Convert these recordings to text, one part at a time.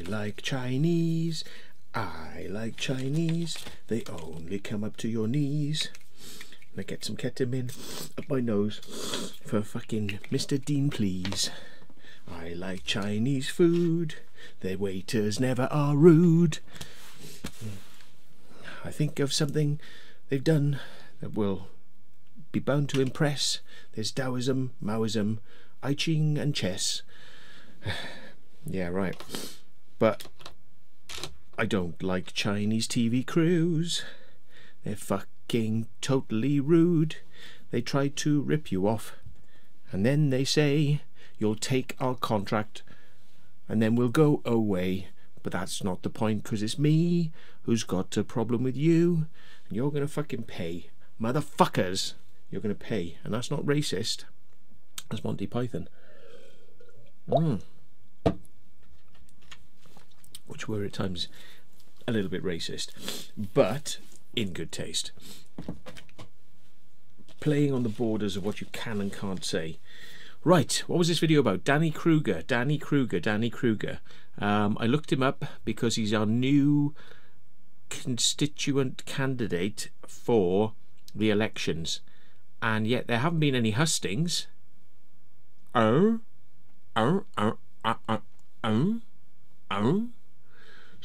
like Chinese. I like Chinese. They only come up to your knees. And I get some ketamine up my nose for fucking Mr. Dean, please. I like Chinese food. Their waiters never are rude. I think of something they've done that will be bound to impress. There's Taoism, Maoism, I Ching and chess. Yeah, right. But I don't like Chinese TV crews. They're fucking totally rude. They try to rip you off, and then they say, you'll take our contract and then we'll go away. But that's not the point, because it's me who's got a problem with you, and you're going to fucking pay. Motherfuckers, you're going to pay. And that's not racist. That's Monty Python. Which were at times a little bit racist, but in good taste. Playing on the borders of what you can and can't say. Right, what was this video about? Danny Kruger. I looked him up because he's our new constituent candidate for the elections, and yet there haven't been any hustings. So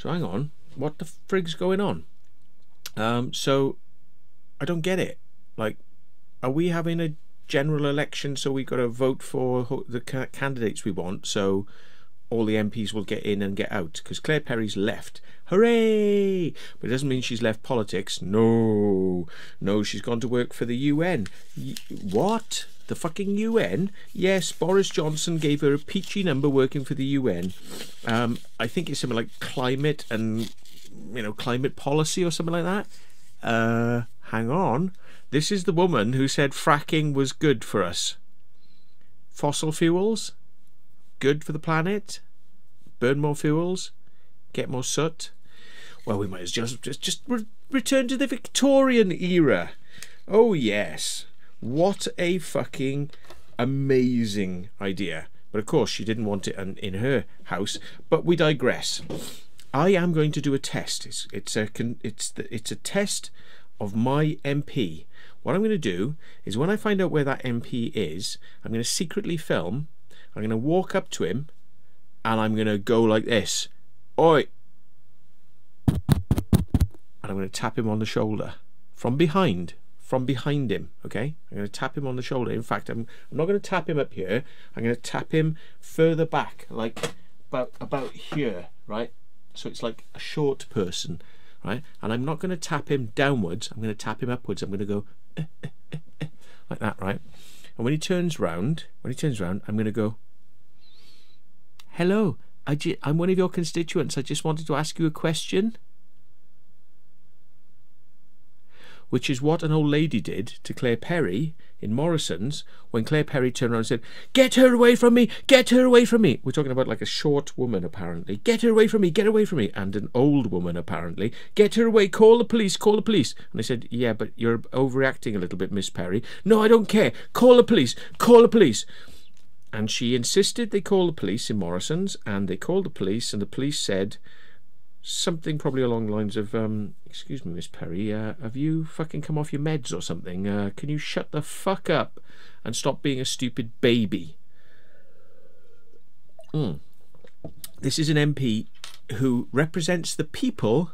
hang on, what the frig's going on? So I don't get it. Like, are we having a general election, so we've got to vote for the candidates we want, so all the MPs will get in and get out? Because Claire Perry's left. Hooray! But it doesn't mean she's left politics. No, she's gone to work for the UN. What? The fucking UN? Yes, Boris Johnson gave her a peachy number working for the UN. I think it's something like climate and, climate policy or something like that. Hang on. This is the woman who said fracking was good for us. Fossil fuels? Good for the planet? Burn more fuels? Get more soot? Well, we might as just return to the Victorian era. Oh yes. What a fucking amazing idea. But of course she didn't want it in her house. But we digress. I am going to do a test. It's a test of my MP. What I'm going to do is, when I find out where that MP is, I'm going to secretly film. I'm going to walk up to him and I'm going to go like this. Oi! And I'm going to tap him on the shoulder from behind him. Okay, I'm going to tap him on the shoulder. In fact, I'm not going to tap him up here. I'm going to tap him further back, like about here, right? So it's like a short person, right? And I'm not going to tap him downwards. I'm going to tap him upwards. I'm going to go like that, right? And when he turns round, I'm going to go, hello, I'm one of your constituents. I just wanted to ask you a question. Which is what an old lady did to Claire Perry in Morrison's, when Claire Perry turned around and said, get her away from me, get her away from me. We're talking about like a short woman, apparently. Get her away from me, get away from me. And an old woman, apparently. Get her away, call the police, call the police. And I said, yeah, but you're overreacting a little bit, Miss Perry. No, I don't care. Call the police, call the police. And she insisted they call the police in Morrison's, and they called the police, and the police said something probably along the lines of, excuse me, Miss Perry, have you fucking come off your meds or something? Can you shut the fuck up and stop being a stupid baby? This is an MP who represents the people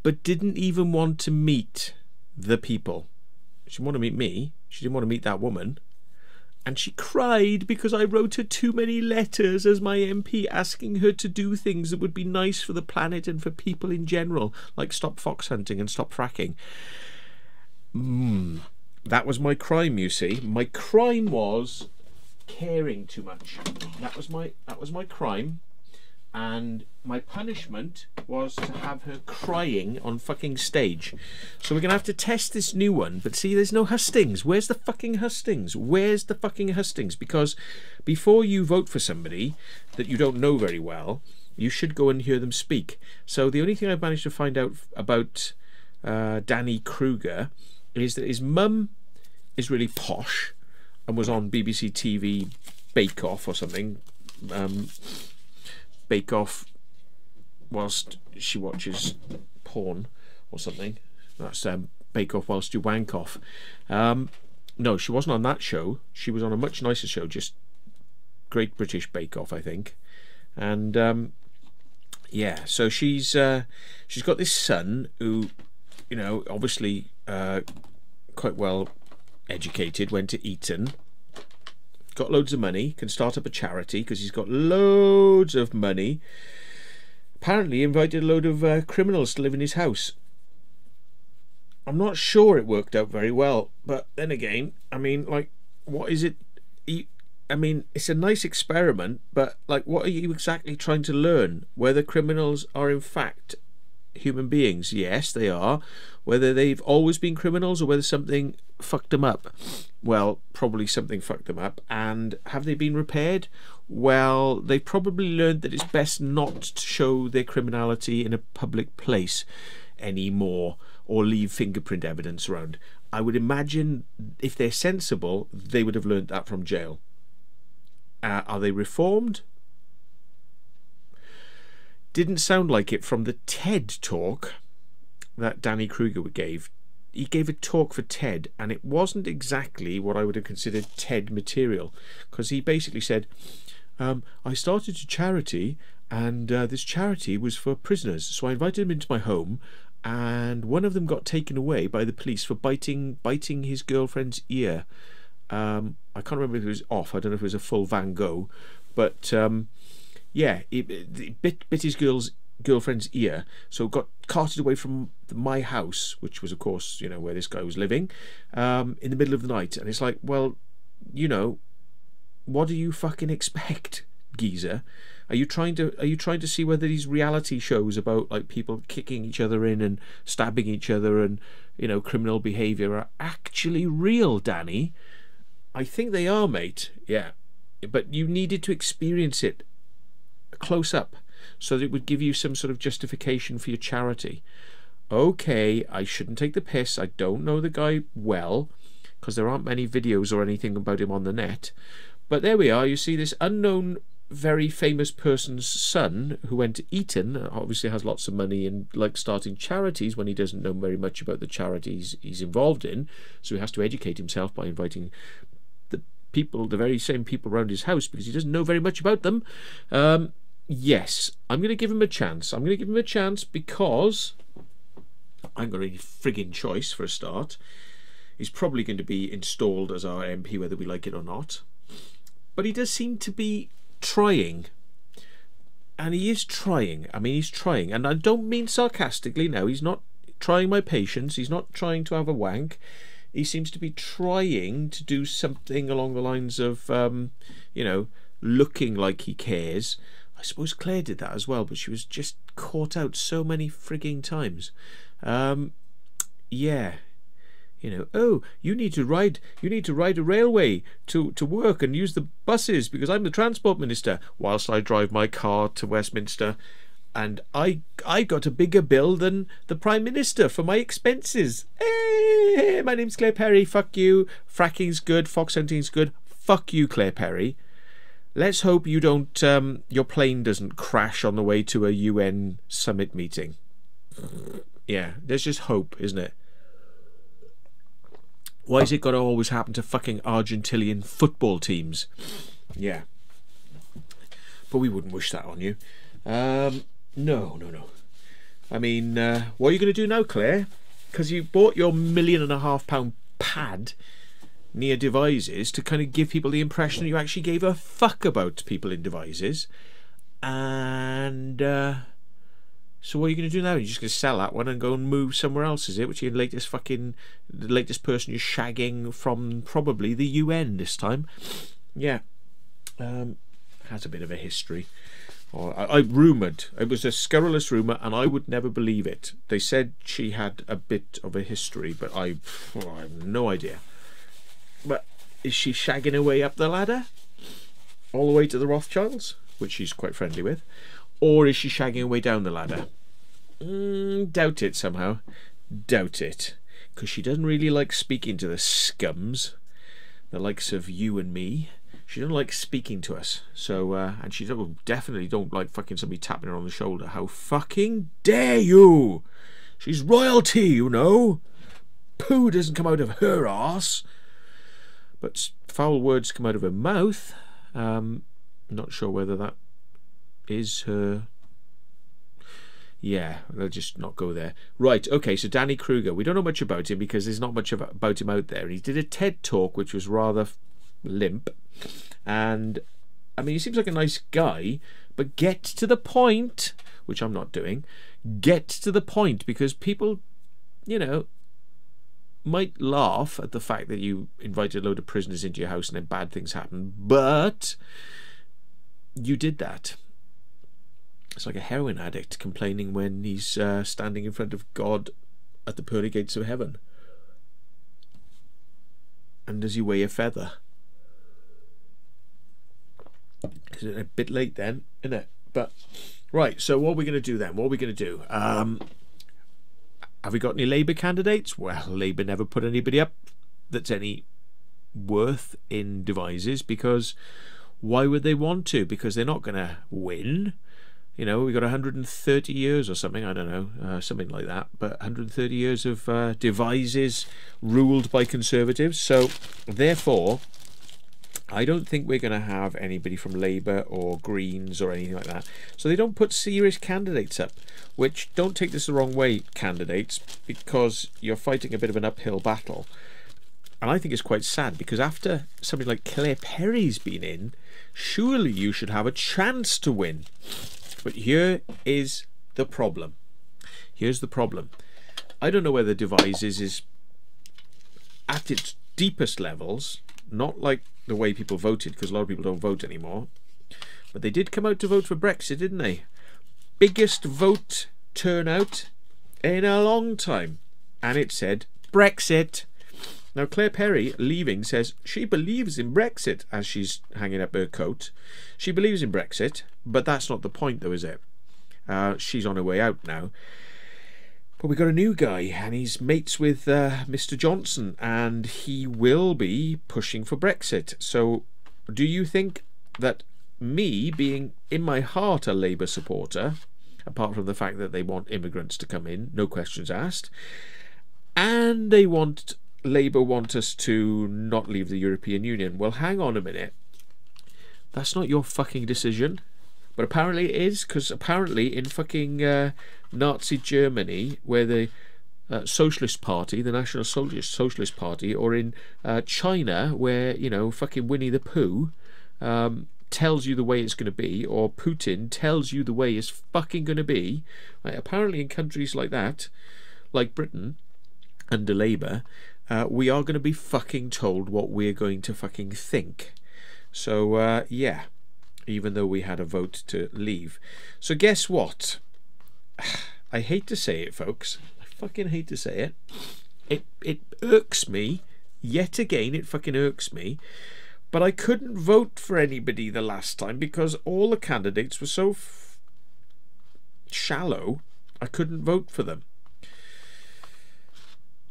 but didn't even want to meet the people. She didn't want to meet me. She didn't want to meet that woman. And she cried because I wrote her too many letters as my MP, asking her to do things that would be nice for the planet and for people in general, like stop fox hunting and stop fracking. That was my crime, you see. My crime was caring too much. That was my crime. And my punishment was to have her crying on fucking stage. So we're gonna have to test this new one. But see, there's no hustings. Where's the fucking hustings? Where's the fucking hustings? Because before you vote for somebody that you don't know very well, you should go and hear them speak. So the only thing I've managed to find out about Danny Kruger is that his mum is really posh and was on BBC TV Bake Off or something. Bake Off whilst she watches porn or something. That's Bake Off Whilst You Wank Off. No, she wasn't on that show. She was on a much nicer show, just Great British Bake Off, I think. And yeah, so she's got this son who, you know, obviously quite well educated, went to Eton, got loads of money, can start up a charity because he's got loads of money. Apparently invited a load of criminals to live in his house. I'm not sure it worked out very well, but then again, I mean, like, what is it? I mean, it's a nice experiment, but like, what are you exactly trying to learn? Whether criminals are in fact human beings? Yes, they are. Whether they've always been criminals or whether something fucked them up? Well, probably something fucked them up. And have they been repaired? Well, they've probably learned that it's best not to show their criminality in a public place anymore, or leave fingerprint evidence around. I would imagine if they're sensible, they would have learned that from jail. Are they reformed? Didn't sound like it from the TED talk that Danny Kruger gave. He gave a talk for TED, and it wasn't exactly what I would have considered TED material, because he basically said, I started a charity, and this charity was for prisoners, so I invited them into my home, and one of them got taken away by the police for biting his girlfriend's ear. I can't remember if it was off. I don't know if it was a full Van Gogh, but yeah, it bit his girlfriend's ear, so got carted away from my house, which was, of course, you know, where this guy was living, in the middle of the night. And it's like, well, you know, what do you fucking expect, geezer? Are you trying to see whether these reality shows about like people kicking each other in and stabbing each other and, you know, criminal behaviour are actually real, Danny? I think they are, mate. Yeah, but you needed to experience it close up so that it would give you some sort of justification for your charity. Okay, I shouldn't take the piss. I don't know the guy well, because there aren't many videos or anything about him on the net. But there we are. You see this unknown, very famous person's son who went to Eton, obviously has lots of money and like starting charities when he doesn't know very much about the charities he's involved in. So he has to educate himself by inviting people, the very same people around his house, because he doesn't know very much about them. Yes, I'm going to give him a chance. I'm going to give him a chance because I haven't got any frigging choice for a start. He's probably going to be installed as our MP whether we like it or not. But he does seem to be trying. And he is trying. I mean, he's trying. And I don't mean sarcastically now. He's not trying my patience. He's not trying to have a wank. He seems to be trying to do something along the lines of, you know, looking like he cares. I suppose Claire did that as well, but she was just caught out so many frigging times. Yeah, you know, oh, you need to ride a railway to work and use the buses because I'm the transport minister, whilst I drive my car to Westminster. And I got a bigger bill than the Prime Minister for my expenses. Hey, my name's Claire Perry. Fuck you. Fracking's good. Fox hunting's good. Fuck you, Claire Perry. Let's hope you don't. Your plane doesn't crash on the way to a UN summit meeting. Yeah, there's just hope, isn't it? Why has it got to always happen to fucking Argentinian football teams? Yeah, but we wouldn't wish that on you. No. I mean, what are you going to do now, Claire? Because you bought your £1.5 million pad near devices to kind of give people the impression you actually gave a fuck about people in devices. And so what are you going to do now? You're just going to sell that one and go and move somewhere else, is it? Which is the latest person you're shagging from probably the UN this time. Yeah. Has a bit of a history. I rumoured, it was a scurrilous rumour and I would never believe it. They said she had a bit of a history, but I have no idea. But is she shagging her way up the ladder all the way to the Rothschilds, which she's quite friendly with, or is she shagging her way down the ladder? Doubt it somehow. Doubt it, because she doesn't really like speaking to the scums, the likes of you and me. She doesn't like speaking to us. So, and she definitely don't like fucking somebody tapping her on the shoulder. How fucking dare you? She's royalty, you know. Poo doesn't come out of her arse. But foul words come out of her mouth. Not sure whether that is her... Yeah, they'll just not go there. Right, okay, so Danny Kruger. We don't know much about him because there's not much about him out there. He did a TED talk which was rather limp. And, I mean, he seems like a nice guy, but get to the point, which I'm not doing. Get to the point, because people, you know, might laugh at the fact that you invited a load of prisoners into your house and then bad things happen, but you did that. It's like a heroin addict complaining when he's standing in front of God at the pearly gates of heaven. And does he weigh a feather? Is it a bit late then, isn't it? But right, so what are we going to do then? What are we going to do? Have we got any Labour candidates? Well, Labour never put anybody up that's any worth in Devizes, because why would they want to? Because they're not going to win. You know, we got 130 years or something, I don't know, something like that, but 130 years of Devizes ruled by Conservatives. So, therefore, I don't think we're going to have anybody from Labour or Greens or anything like that. So they don't put serious candidates up, which, don't take this the wrong way, candidates, because you're fighting a bit of an uphill battle. And I think it's quite sad, because after somebody like Claire Perry's been in, surely you should have a chance to win. But here is the problem. Here's the problem. I don't know whether Devizes is at its deepest levels, not like the way people voted, because a lot of people don't vote anymore. But they did come out to vote for Brexit, didn't they? Biggest vote turnout in a long time. And it said Brexit. Now, Claire Perry, leaving, says she believes in Brexit as she's hanging up her coat. She believes in Brexit, but that's not the point, though, is it? She's on her way out now. But we got a new guy, and he's mates with Mr. Johnson, and he will be pushing for Brexit. So, do you think that me, being in my heart a Labour supporter, apart from the fact that they want immigrants to come in, no questions asked, and they want... Labour want us to not leave the European Union. Well, hang on a minute. That's not your fucking decision. But apparently it is, because apparently in fucking Nazi Germany, where the Socialist Party, the National Socialist Party, or in China, where, you know, fucking Winnie the Pooh tells you the way it's going to be, or Putin tells you the way it's fucking going to be, right? Apparently in countries like that, like Britain, under Labour, we are going to be fucking told what we're going to fucking think. So, yeah, even though we had a vote to leave. So guess what? I hate to say it, folks. I fucking hate to say it. It irks me. Yet again, it fucking irks me. But I couldn't vote for anybody the last time because all the candidates were so shallow, I couldn't vote for them.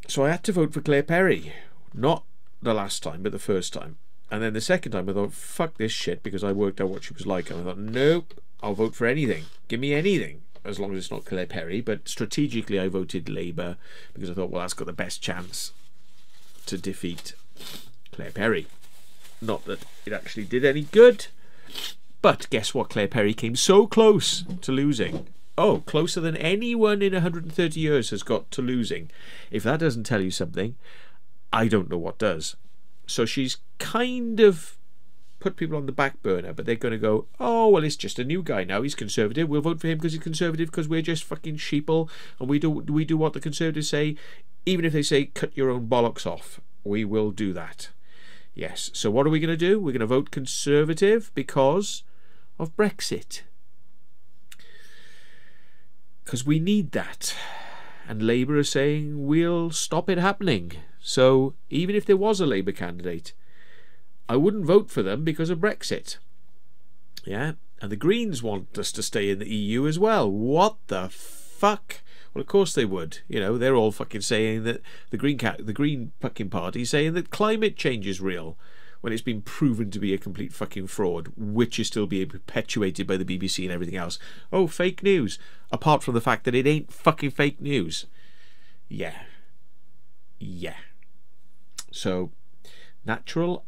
So I had to vote for Claire Perry. Not the last time, but the first time. And then the second time I thought, fuck this shit, because I worked out what she was like. And I thought, nope, I'll vote for anything. Give me anything, as long as it's not Claire Perry. But strategically I voted Labour, because I thought, well, that's got the best chance to defeat Claire Perry. Not that it actually did any good. But guess what? Claire Perry came so close to losing. Oh, closer than anyone in 130 years has got to losing. If that doesn't tell you something, I don't know what does. So she's kind of put people on the back burner, but they're going to go, oh, well, it's just a new guy now. He's Conservative. We'll vote for him because he's Conservative, because we're just fucking sheeple, and we do what the Conservatives say. Even if they say, cut your own bollocks off, we will do that. Yes. So what are we going to do? We're going to vote Conservative because of Brexit. Because we need that. And Labour are saying we'll stop it happening. So even if there was a Labour candidate, I wouldn't vote for them because of Brexit. Yeah. And the Greens want us to stay in the EU as well. What the fuck? Well, of course they would. You know, they're all fucking saying that the Green fucking party saying that climate change is real. when it's been proven to be a complete fucking fraud, which is still being perpetuated by the BBC and everything else. Oh, fake news. Apart from the fact that it ain't fucking fake news. Yeah. So, natural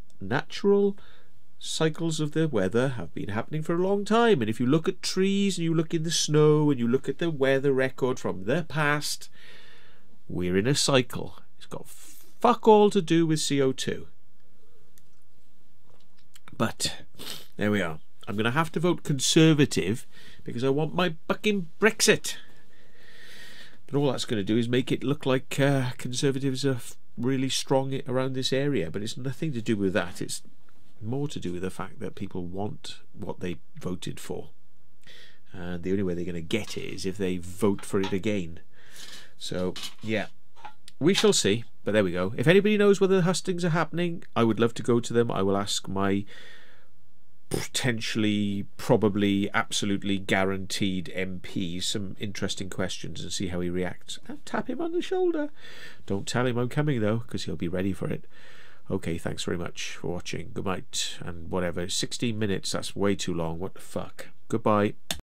cycles of the weather have been happening for a long time, and if you look at trees and you look in the snow and you look at the weather record from the past, we're in a cycle. It's got fuck all to do with CO2. But there we are. I'm going to have to vote Conservative because I want my fucking Brexit. But all that's going to do is make it look like Conservatives are really strong around this area. But it's nothing to do with that. It's more to do with the fact that people want what they voted for. And the only way they're going to get it is if they vote for it again. So, yeah. We shall see. But there we go. If anybody knows whether the hustings are happening, I would love to go to them. I will ask my potentially, probably, absolutely guaranteed MP some interesting questions and see how he reacts. And tap him on the shoulder. Don't tell him I'm coming though, because he'll be ready for it. Okay, thanks very much for watching. Good night and whatever. 16 minutes, that's way too long. What the fuck? Goodbye.